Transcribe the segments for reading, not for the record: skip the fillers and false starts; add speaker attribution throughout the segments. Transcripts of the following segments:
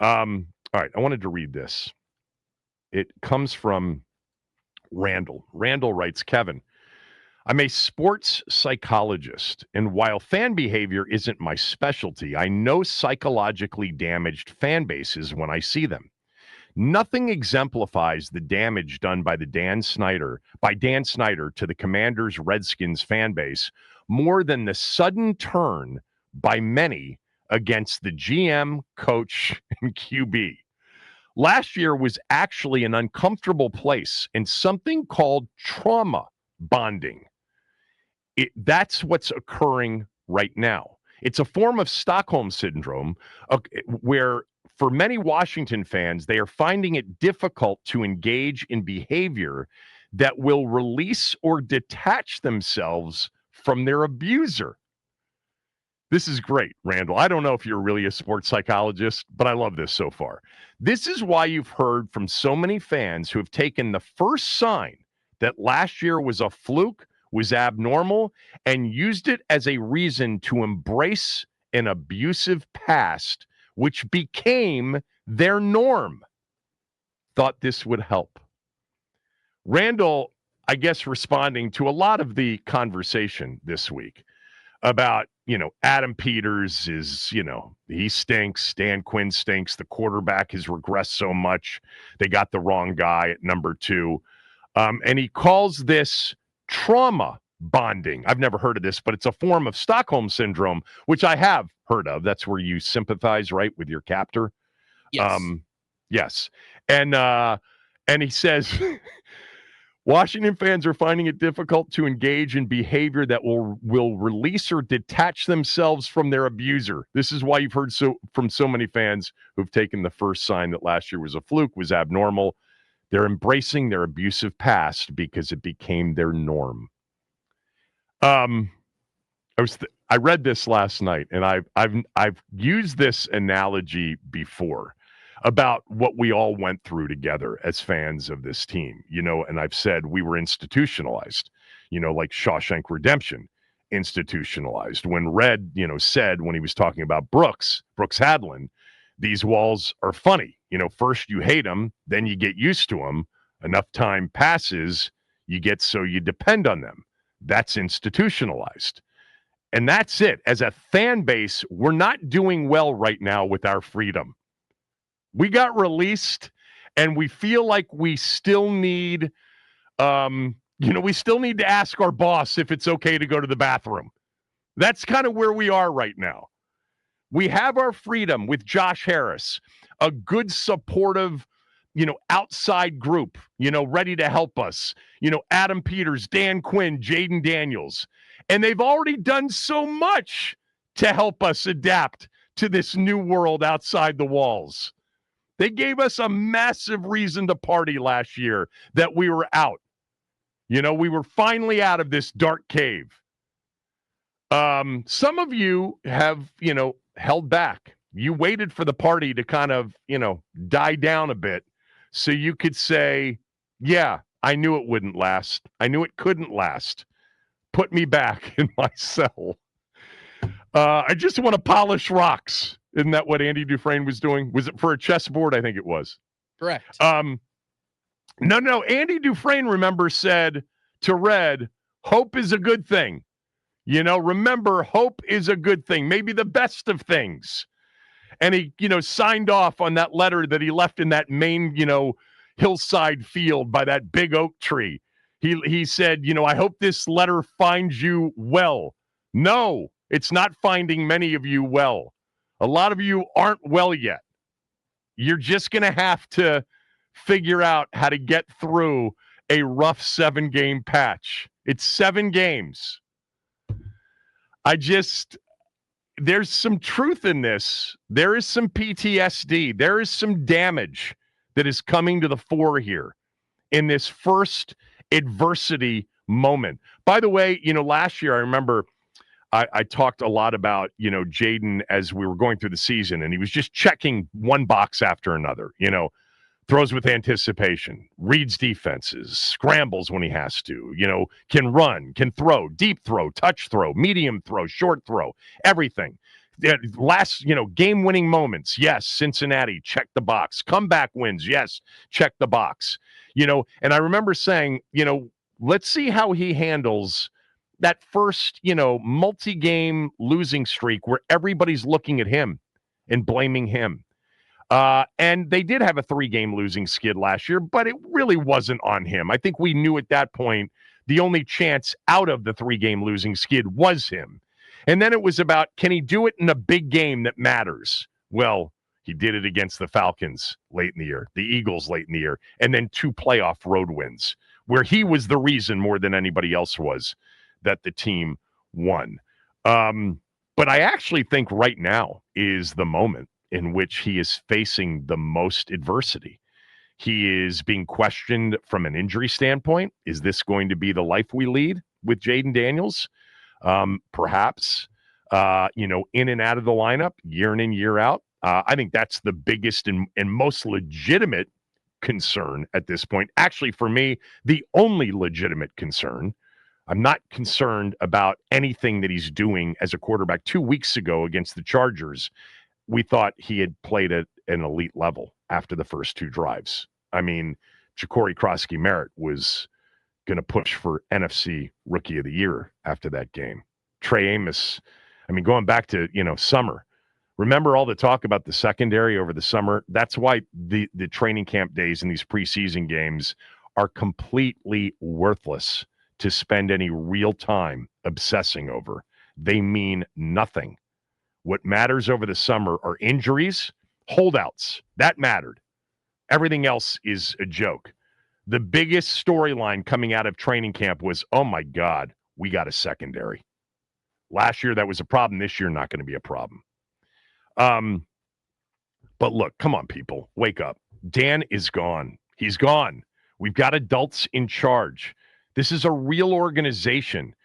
Speaker 1: All right, I wanted to read this. It comes from Randall. Randall writes, Kevin, I'm a sports psychologist, and while fan behavior isn't my specialty, I know psychologically damaged fan bases when I see them. Nothing exemplifies the damage done by Dan Snyder to the Commanders Redskins fan base more than the sudden turn by many against the GM, coach, and QB. Last year was actually an uncomfortable place and something called trauma bonding. That's what's occurring right now. It's a form of Stockholm syndrome where for many Washington fans, they are finding it difficult to engage in behavior that will release or detach themselves from their abuser. This is great, Randall. I don't know if you're really a sports psychologist, but I love this so far. This is why you've heard from so many fans who have taken the first sign that last year was a fluke, was abnormal, and used it as a reason to embrace an abusive past, which became their norm. Thought this would help. Randall, I guess, responding to a lot of the conversation this week about, Adam Peters is, he stinks. Dan Quinn stinks. The quarterback has regressed so much. They got the wrong guy at number 2. And he calls this trauma bonding. I've never heard of this, but it's a form of Stockholm syndrome, which I have heard of. That's where you sympathize, right, with your captor.
Speaker 2: Yes.
Speaker 1: Yes. And he says, Washington fans are finding it difficult to engage in behavior that will release or detach themselves from their abuser. This is why you've heard from so many fans who've taken the first sign that last year was a fluke, was abnormal. They're embracing their abusive past because it became their norm. I read this last night, and I've used this analogy before about what we all went through together as fans of this team, and I've said we were institutionalized, like Shawshank Redemption, institutionalized. When Red, said when he was talking about Brooks Hadlin, these walls are funny. First you hate them, then you get used to them. Enough time passes, you get so you depend on them. That's institutionalized. And that's it. As a fan base, we're not doing well right now with our freedom. We got released, and we feel like we still need, we still need to ask our boss if it's okay to go to the bathroom. That's kind of where we are right now. We have our freedom with Josh Harris, a good, supportive, outside group, ready to help us. Adam Peters, Dan Quinn, Jayden Daniels. And they've already done so much to help us adapt to this new world outside the walls. They gave us a massive reason to party last year that we were out. We were finally out of this dark cave. Some of you have, held back. You waited for the party to kind of, die down a bit so you could say, yeah, I knew it wouldn't last. I knew it couldn't last. Put me back in my cell. I just want to polish rocks. Isn't that what Andy Dufresne was doing? Was it for a chessboard? I think it was.
Speaker 2: Correct.
Speaker 1: No. Andy Dufresne, remember, said to Red, hope is a good thing. Remember, hope is a good thing, maybe the best of things. And he, signed off on that letter that he left in that main, hillside field by that big oak tree. He said, I hope this letter finds you well. No, it's not finding many of you well. A lot of you aren't well yet. You're just going to have to figure out how to get through a rough 7-game patch. It's 7 games. There's some truth in this. There is some PTSD. There is some damage that is coming to the fore here in this first adversity moment. By the way, last year I remember I talked a lot about, Jayden as we were going through the season, and he was just checking one box after another, throws with anticipation, reads defenses, scrambles when he has to, can run, can throw, deep throw, touch throw, medium throw, short throw, everything. last, game-winning moments. Yes, Cincinnati, check the box. Comeback wins. Yes, check the box. And I remember saying, let's see how he handles that first, multi-game losing streak where everybody's looking at him and blaming him. And they did have a 3-game losing skid last year, but it really wasn't on him. I think we knew at that point the only chance out of the 3-game losing skid was him. And then it was about, can he do it in a big game that matters? Well, he did it against the Falcons late in the year, the Eagles late in the year, and then 2 playoff road wins where he was the reason more than anybody else was that the team won. But I actually think right now is the moment in which he is facing the most adversity. He is being questioned from an injury standpoint. Is this going to be the life we lead with Jayden Daniels? Perhaps, in and out of the lineup, year in and year out. I think that's the biggest and most legitimate concern at this point. Actually, for me, the only legitimate concern. I'm not concerned about anything that he's doing as a quarterback. 2 weeks ago against the Chargers, we thought he had played at an elite level after the first 2 drives. I mean, Ja'Cory Krosky-Merritt was going to push for NFC Rookie of the Year after that game. Trey Amos, going back to, summer. Remember all the talk about the secondary over the summer? That's why the training camp days and these preseason games are completely worthless to spend any real time obsessing over. They mean nothing. What matters over the summer are injuries, holdouts. That mattered. Everything else is a joke. The biggest storyline coming out of training camp was, oh my God, we got a secondary. Last year, that was a problem. This year, not going to be a problem. But look, come on, people. Wake up. Dan is gone. He's gone. We've got adults in charge. This is a real organization.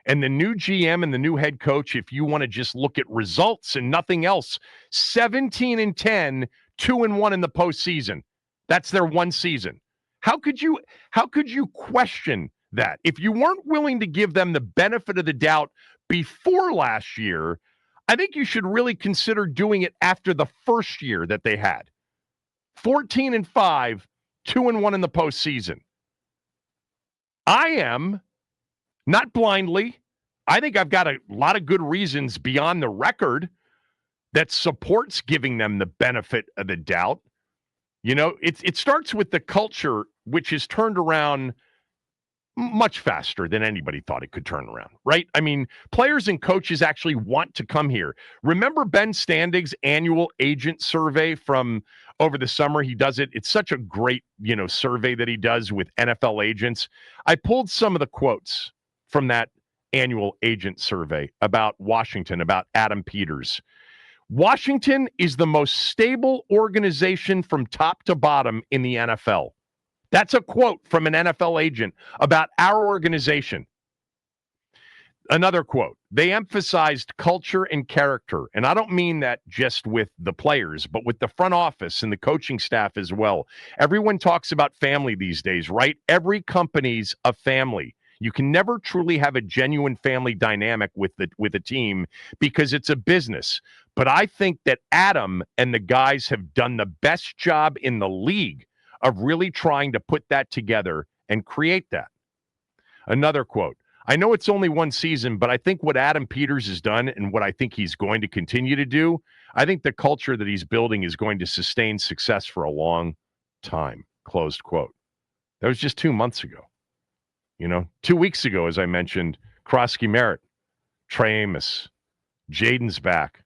Speaker 1: And the new GM and the new head coach, if you want to just look at results and nothing else, 17-10, 2-1 in the postseason. That's their one season. How could you question that? If you weren't willing to give them the benefit of the doubt before last year, I think you should really consider doing it after the first year that they had. 14-5, 2-1 in the postseason. I am, not blindly. I think I've got a lot of good reasons beyond the record that supports giving them the benefit of the doubt. It starts with the culture, which is turned around much faster than anybody thought it could turn around, right? Players and coaches actually want to come here. Remember Ben Standig's annual agent survey from over the summer? He does it. It's such a great, survey that he does with NFL agents. I pulled some of the quotes from that annual agent survey about Washington, about Adam Peters. Washington is the most stable organization from top to bottom in the NFL. That's a quote from an NFL agent about our organization. Another quote, they emphasized culture and character. And I don't mean that just with the players, but with the front office and the coaching staff as well. Everyone talks about family these days, right? Every company's a family. You can never truly have a genuine family dynamic with a team because it's a business. But I think that Adam and the guys have done the best job in the league of really trying to put that together and create that. Another quote, I know it's only one season, but I think what Adam Peters has done and what I think he's going to continue to do, I think the culture that he's building is going to sustain success for a long time. Closed quote. That was just 2 months ago. 2 weeks ago, as I mentioned, Krosky-Merritt, Trey Amos, Jayden's back.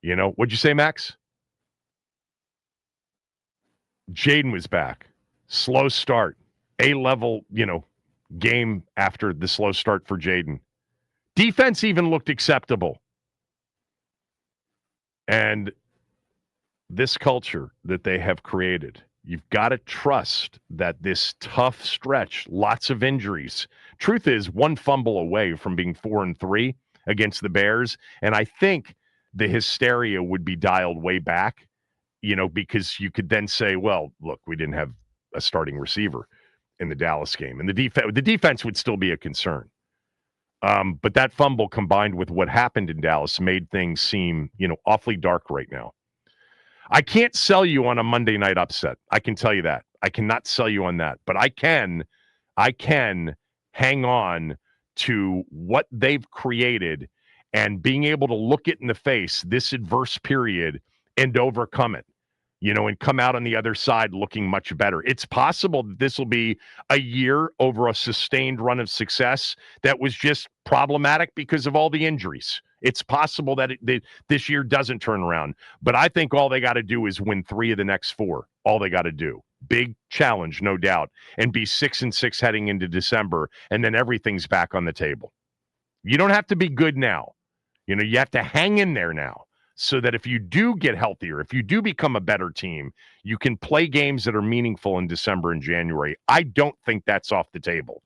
Speaker 1: What'd you say, Max? Jayden was back. Slow start. A-level, game after the slow start for Jayden. Defense even looked acceptable. And this culture that they have created, you've got to trust that this tough stretch, lots of injuries. Truth is, one fumble away from being 4-3 against the Bears. And I think the hysteria would be dialed way back, because you could then say, well, look, we didn't have a starting receiver in the Dallas game. And the defense would still be a concern. But that fumble combined with what happened in Dallas made things seem, awfully dark right now. I can't sell you on a Monday night upset. I can tell you that. I cannot sell you on that. But I can hang on to what they've created and being able to look it in the face, this adverse period, and overcome it, and come out on the other side looking much better. It's possible that this will be a year over a sustained run of success that was just problematic because of all the injuries. It's possible that this year doesn't turn around. But I think all they got to do is win 3 of the next 4. All they got to do. Big challenge, no doubt, and be 6-6 heading into December, and then everything's back on the table. You don't have to be good now. You have to hang in there now so that if you do get healthier, if you do become a better team, you can play games that are meaningful in December and January. I don't think that's off the table.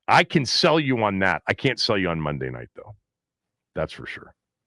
Speaker 1: I can sell you on that. I can't sell you on Monday night, though. That's for sure.